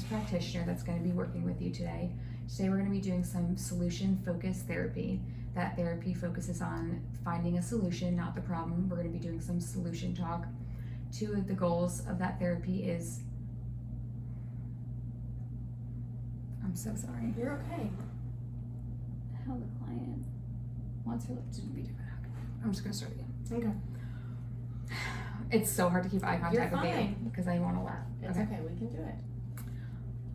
practitioner that's going to be working with you today. Today we're going to be doing some solution-focused therapy. That therapy focuses on finding a solution, not the problem. We're going to be doing some solution talk. Two of the goals of that therapy is, I'm so sorry. You're okay. How the client wants her lips to be different. I'm just going to start again. Okay. It's so hard to keep eye contact You're with you fine. because I want to laugh. It's okay, we can do it.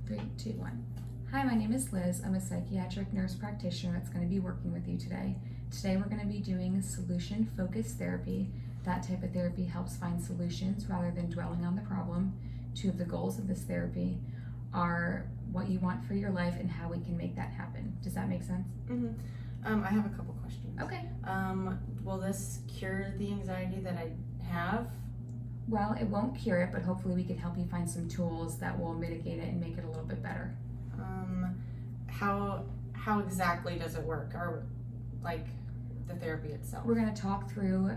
3, 2, 1. Hi, my name is Liz. I'm a psychiatric nurse practitioner that's going to be working with you today. Today we're going to be doing solution-focused therapy. That type of therapy helps find solutions rather than dwelling on the problem. Two of the goals of this therapy are what you want for your life and how we can make that happen. Does that make sense? I have a couple questions. Okay. Will this cure the anxiety that I have? Well, it won't cure it, but hopefully we can help you find some tools that will mitigate it and make it a little bit better. How exactly does it work, or like the therapy itself? We're going to talk through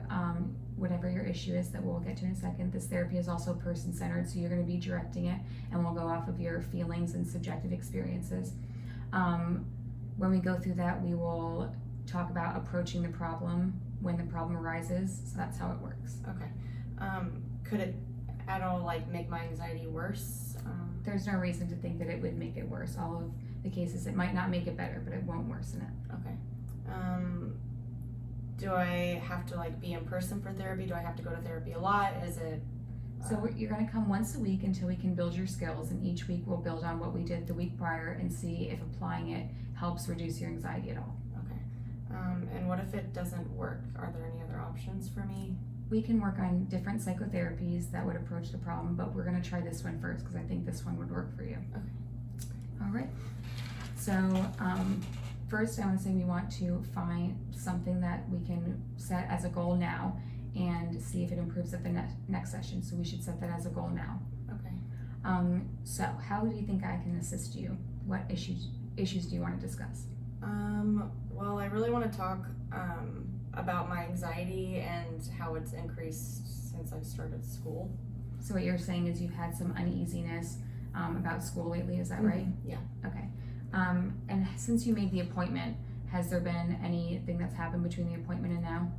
whatever your issue is that we'll get to in a second. This therapy is also person-centered, so you're going to be directing it, and we'll go off of your feelings and subjective experiences. When we go through that, we will talk about approaching the problem when the problem arises, so that's how it works. Okay. Could it at all like make my anxiety worse? There's no reason to think that it would make it worse. All of the cases, it might not make it better, but it won't worsen it. Okay. Do I have to like be in person for therapy? Do I have to go to therapy a lot? Is it? So you're going to come once a week until we can build your skills, and each week we'll build on what we did the week prior and see if applying it helps reduce your anxiety at all. Okay. And what if it doesn't work? Are there any other options for me? We can work on different psychotherapies that would approach the problem, but we're going to try this one first because I think this one would work for you. Okay. All right. So first I want to say we want to find something that we can set as a goal now and see if it improves at the next session. So we should set that as a goal now. Okay. So how do you think I can assist you? What issues do you want to discuss? Well, I really want to talk about my anxiety and how it's increased since I started school. So what you're saying is you've had some uneasiness about school lately, is that right? Yeah. Okay. And since you made the appointment, has there been anything that's happened between the appointment and now?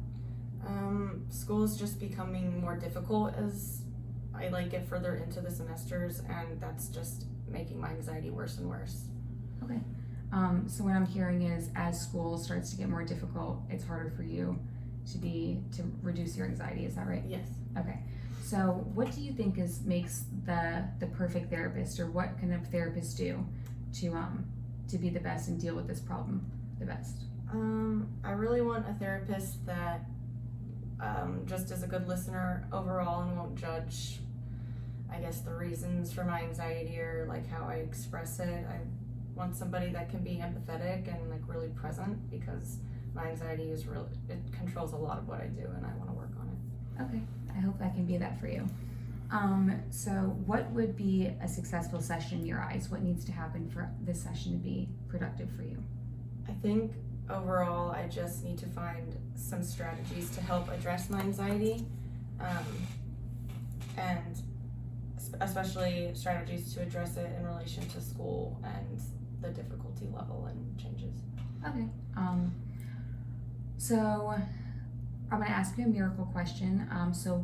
School is just becoming more difficult as I like get further into the semesters, and that's just making my anxiety worse and worse. Okay. So what I'm hearing is as school starts to get more difficult, it's harder for you to reduce your anxiety, is that right? Yes. Okay. So what do you think makes the perfect therapist, or what can a therapist do to be the best and deal with this problem the best? I really want a therapist that just is a good listener overall and won't judge, I guess, the reasons for my anxiety or like how I express it. I want somebody that can be empathetic and like really present, because my anxiety is it controls a lot of what I do, and I want to work on it. Okay, I hope I can be that for you. So what would be a successful session in your eyes? What needs to happen for this session to be productive for you? I think overall I just need to find some strategies to help address my anxiety, and especially strategies to address it in relation to school and the difficulty level and changes. Okay. So I'm going to ask you a miracle question. So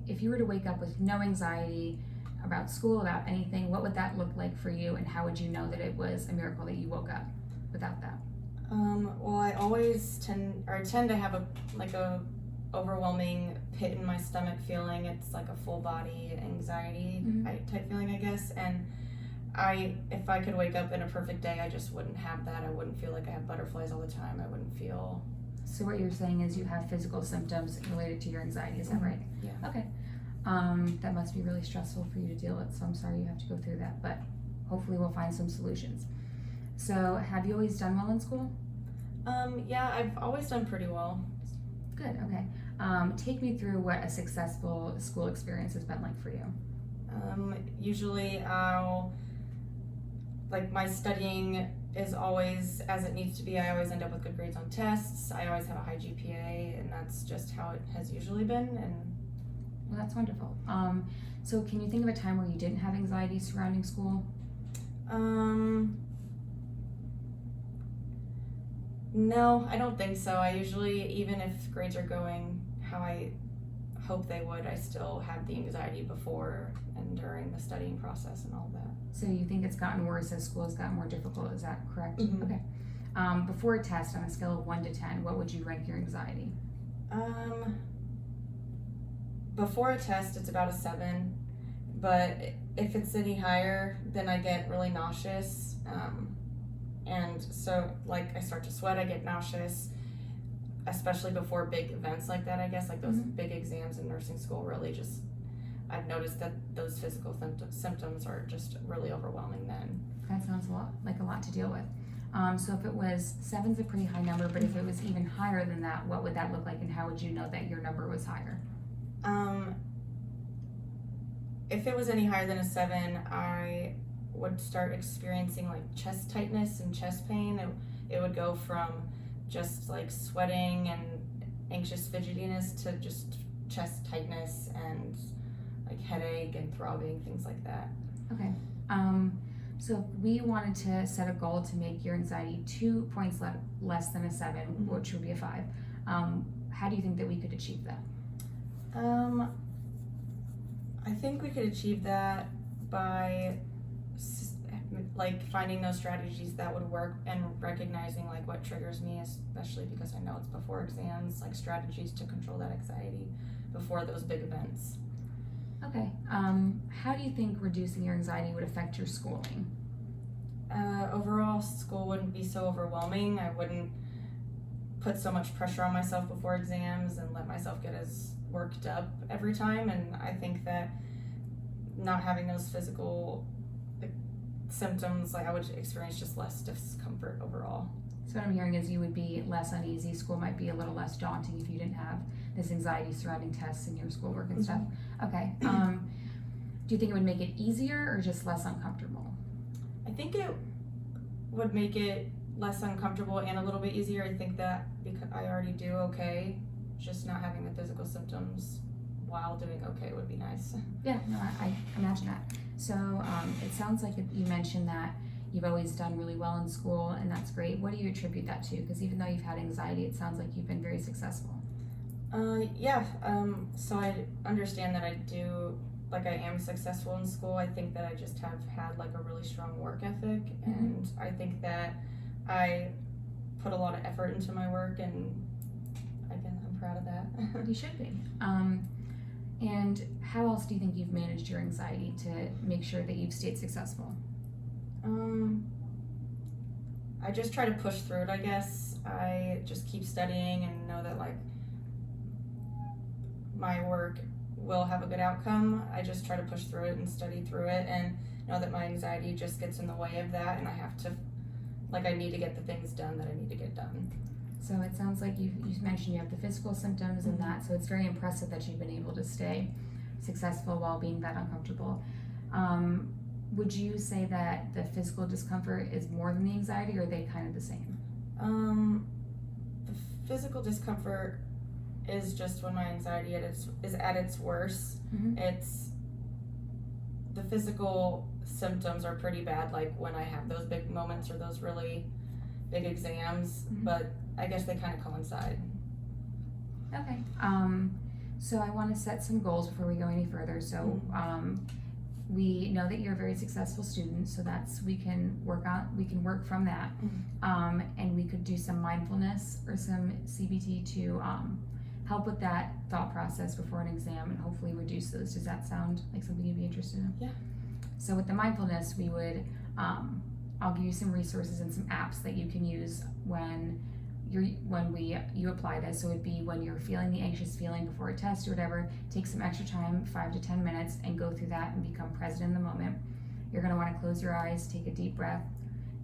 if you were to wake up with no anxiety about school, about anything, what would that look like for you, and how would you know that it was a miracle that you woke up without that? Well, I always tend to have a overwhelming pit in my stomach feeling. It's like a full body anxiety type feeling, I guess. And if I could wake up in a perfect day, I just wouldn't have that. I wouldn't feel like I have butterflies all the time. I wouldn't feel. So what you're saying is you have physical symptoms related to your anxiety, is that right? Yeah. Okay. That must be really stressful for you to deal with, so I'm sorry you have to go through that, but hopefully we'll find some solutions. So have you always done well in school? Yeah, I've always done pretty well. Good, okay. Take me through what a successful school experience has been like for you. Usually my studying is always as it needs to be. I always end up with good grades on tests. I always have a high GPA, and that's just how it has usually been. And well, that's wonderful. So can you think of a time where you didn't have anxiety surrounding school? No, I don't think so. I usually, even if grades are going how I hope they would, I still have the anxiety before and during the studying process and all that. So you think it's gotten worse as school has gotten more difficult, is that correct? Mhm. Okay. Before a test, on a scale of 1 to 10, what would you rank your anxiety? Before a test, it's about a 7, but if it's any higher, then I get really nauseous. And so, like, I start to sweat, I get nauseous, especially before big events like that, I guess, like those big exams in nursing school really just, I've noticed that those physical symptoms are just really overwhelming then. That sounds like a lot to deal with. So if it was 7's a pretty high number, but if it was even higher than that, what would that look like, and how would you know that your number was higher? If it was any higher than a 7, I would start experiencing like chest tightness and chest pain. It would go from just like sweating and anxious fidgetiness to just chest tightness and like headache and throbbing, things like that. Okay. So if we wanted to set a goal to make your anxiety 2 points less than a 7, which would be a 5, how do you think that we could achieve that? I think we could achieve that by like finding those strategies that would work and recognizing like what triggers me, especially because I know it's before exams, like strategies to control that anxiety before those big events. Okay. How do you think reducing your anxiety would affect your schooling? Overall, school wouldn't be so overwhelming. I wouldn't put so much pressure on myself before exams and let myself get as worked up every time. And I think that not having those physical symptoms, like I would experience just less discomfort overall. So what I'm hearing is you would be less uneasy. School might be a little less daunting if you didn't have this anxiety surrounding tests and your schoolwork and stuff. Okay. Do you think it would make it easier or just less uncomfortable? I think it would make it less uncomfortable and a little bit easier. I think that because I already do okay, just not having the physical symptoms while doing okay would be nice. Yeah, no, I imagine that. So it sounds like you mentioned that you've always done really well in school, and that's great. What do you attribute that to? Because even though you've had anxiety, it sounds like you've been very successful. So I understand that I am successful in school. I think that I just have had like a really strong work ethic, and I think that I put a lot of effort into my work, and I'm proud of that. You should be. And how else do you think you've managed your anxiety to make sure that you've stayed successful? I just try to push through it, I guess. I just keep studying and know that like my work will have a good outcome. I just try to push through it and study through it and know that my anxiety just gets in the way of that, and I need to get the things done that I need to get done. So it sounds like you mentioned you have the physical symptoms and that, so it's very impressive that you've been able to stay successful while being that uncomfortable. Would you say that the physical discomfort is more than the anxiety, or are they kind of the same? The physical discomfort is just when my anxiety is at its worst. It's the physical symptoms are pretty bad, like when I have those big moments or those really big exams, but I guess they kind of coincide. Okay. So I want to set some goals before we go any further. So we know that you're a very successful student, so we can work from that. And we could do some mindfulness or some CBT to help with that thought process before an exam and hopefully reduce those. Does that sound like something you'd be interested in? Yeah. So with the mindfulness, we would, I'll give you some resources and some apps that you can use when you apply this. So it'd be when you're feeling the anxious feeling before a test or whatever, take some extra time, 5 to 10 minutes, and go through that and become present in the moment. You're gonna wanna close your eyes, take a deep breath,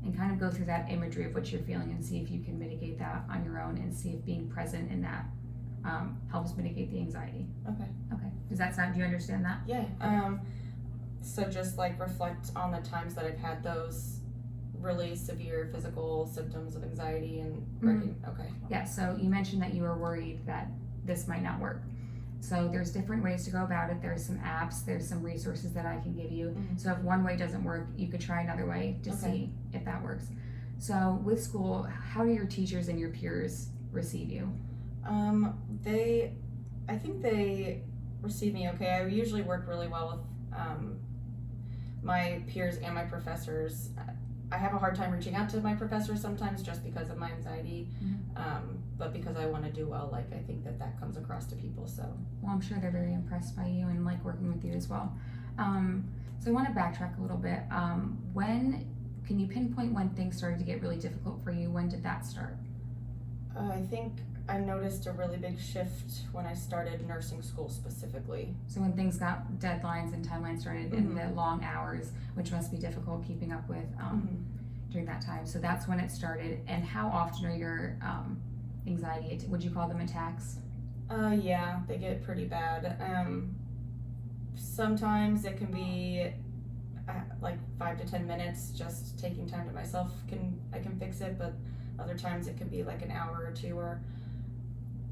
and kind of go through that imagery of what you're feeling and see if you can mitigate that on your own and see if being present in that helps mitigate the anxiety. Okay. Does that sound, do you understand that? Yeah. So just like reflect on the times that I've had those really severe physical symptoms of anxiety and okay. Yeah, so you mentioned that you were worried that this might not work. So there's different ways to go about it. There's some apps, there's some resources that I can give you. So if one way doesn't work, you could try another way to see if that works. So with school, how do your teachers and your peers receive you? I think they receive me okay. I usually work really well with my peers and my professors. I have a hard time reaching out to my professors sometimes just because of my anxiety, but because I want to do well, like I think that comes across to people. So, well, I'm sure they're very impressed by you and like working with you as well. So I want to backtrack a little bit. When can you pinpoint when things started to get really difficult for you? When did that start? I think I noticed a really big shift when I started nursing school specifically. So when things got deadlines and timelines started and the long hours, which must be difficult keeping up with during that time. So that's when it started. And how often are your anxiety, would you call them attacks? Yeah, they get pretty bad. Sometimes it can be like 5 to 10 minutes. Just taking time to myself I can fix it, but other times it could be like an hour or two or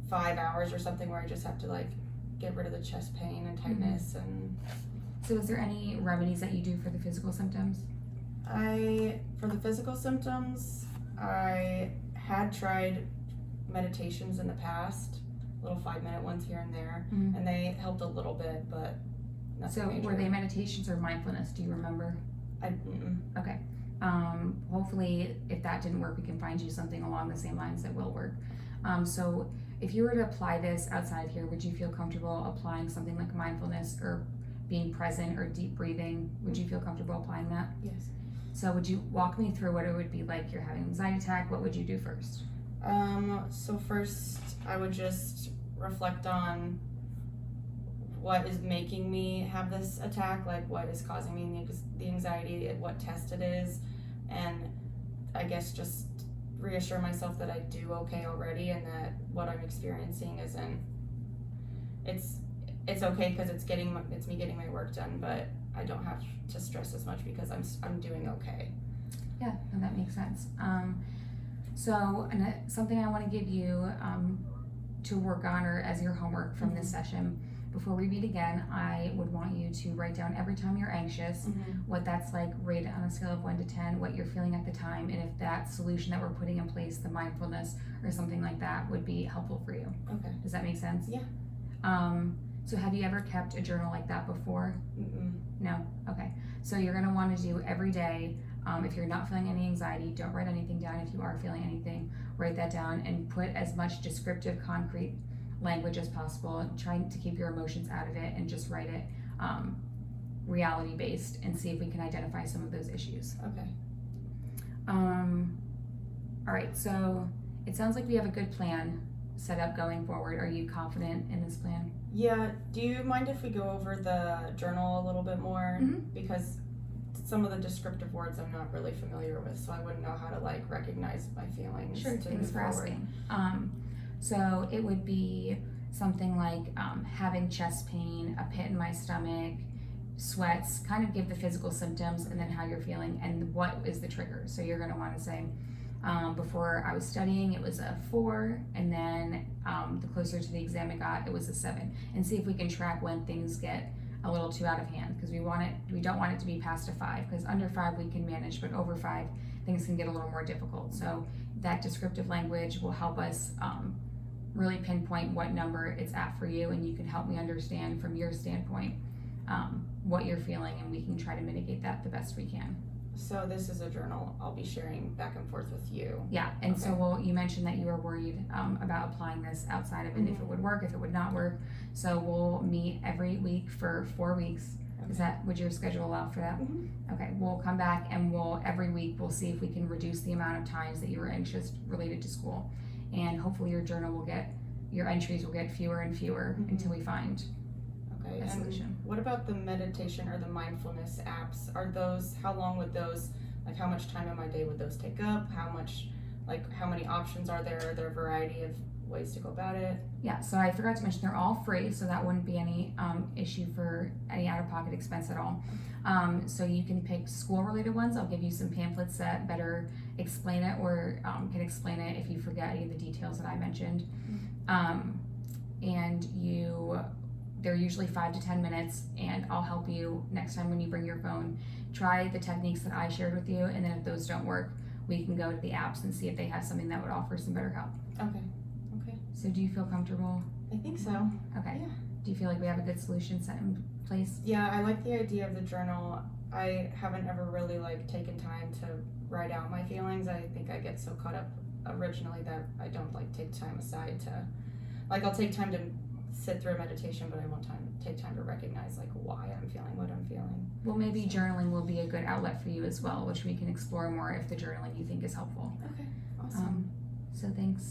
5 hours or something where I just have to like get rid of the chest pain and tightness. And so is there any remedies that you do for the physical symptoms? For the physical symptoms, I had tried meditations in the past, little 5-minute ones here and there, and they helped a little bit, but nothing major. Were they meditations or mindfulness? Do you remember? Okay. Hopefully, if that didn't work, we can find you something along the same lines that will work. So if you were to apply this outside here, would you feel comfortable applying something like mindfulness or being present or deep breathing? Would you feel comfortable applying that? Yes. So would you walk me through what it would be like? You're having an anxiety attack. What would you do first? So first I would just reflect on what is making me have this attack, like what is causing me the anxiety, what test it is, and I guess just reassure myself that I do okay already and that what I'm experiencing it's okay because it's me getting my work done, but I don't have to stress as much because I'm doing okay. Yeah, no, that makes sense. Something I want to give you to work on or as your homework from this session. Before we meet again, I would want you to write down every time you're anxious, what that's like, rate it on a scale of 1 to 10, what you're feeling at the time, and if that solution that we're putting in place, the mindfulness or something like that, would be helpful for you. Okay. Does that make sense? Yeah. So have you ever kept a journal like that before? No? Okay. So you're going to want to do every day. If you're not feeling any anxiety, don't write anything down. If you are feeling anything, write that down and put as much descriptive, concrete language as possible, trying to keep your emotions out of it and just write it reality based and see if we can identify some of those issues. Okay. All right, so it sounds like we have a good plan set up going forward. Are you confident in this plan? Yeah, do you mind if we go over the journal a little bit more? Because some of the descriptive words I'm not really familiar with, so I wouldn't know how to like recognize my feelings. Sure, thanks for asking. So it would be something like having chest pain, a pit in my stomach, sweats, kind of give the physical symptoms and then how you're feeling and what is the trigger. So you're going to want to say, before I was studying, it was a 4, and then the closer to the exam it got, it was a 7. And see if we can track when things get a little too out of hand, because we don't want it to be past a 5, because under 5 we can manage, but over 5 things can get a little more difficult. So that descriptive language will help us really pinpoint what number it's at for you, and you can help me understand from your standpoint what you're feeling, and we can try to mitigate that the best we can. So this is a journal I'll be sharing back and forth with you. Yeah, and okay. So you mentioned that you were worried about applying this outside of it, if it would work, if it would not work. So we'll meet every week for 4 weeks. Okay. Would your schedule allow for that? Okay, we'll come back and every week we'll see if we can reduce the amount of times that you were anxious related to school. And hopefully your entries will get fewer and fewer until we find a solution. And what about the meditation or the mindfulness apps? How long would those, like how much time in my day would those take up? How many options are there? Are there a variety of ways to go about it? Yeah, so I forgot to mention they're all free, so that wouldn't be any issue for any out-of-pocket expense at all. So you can pick school-related ones. I'll give you some pamphlets that better explain it or can explain it if you forget any of the details that I mentioned. They're usually 5 to 10 minutes, and I'll help you next time when you bring your phone. Try the techniques that I shared with you, and then if those don't work, we can go to the apps and see if they have something that would offer some better help. Okay. So do you feel comfortable? I think so. Okay. Yeah. Do you feel like we have a good solution set in place? Yeah, I like the idea of the journal. I haven't ever really taken time to write out my feelings. I think I get so caught up originally that I don't take time aside to I'll take time to sit through a meditation, but I won't take time to recognize why I'm feeling what I'm feeling. Well, maybe journaling will be a good outlet for you as well, which we can explore more if the journaling you think is helpful. Okay, awesome. So thanks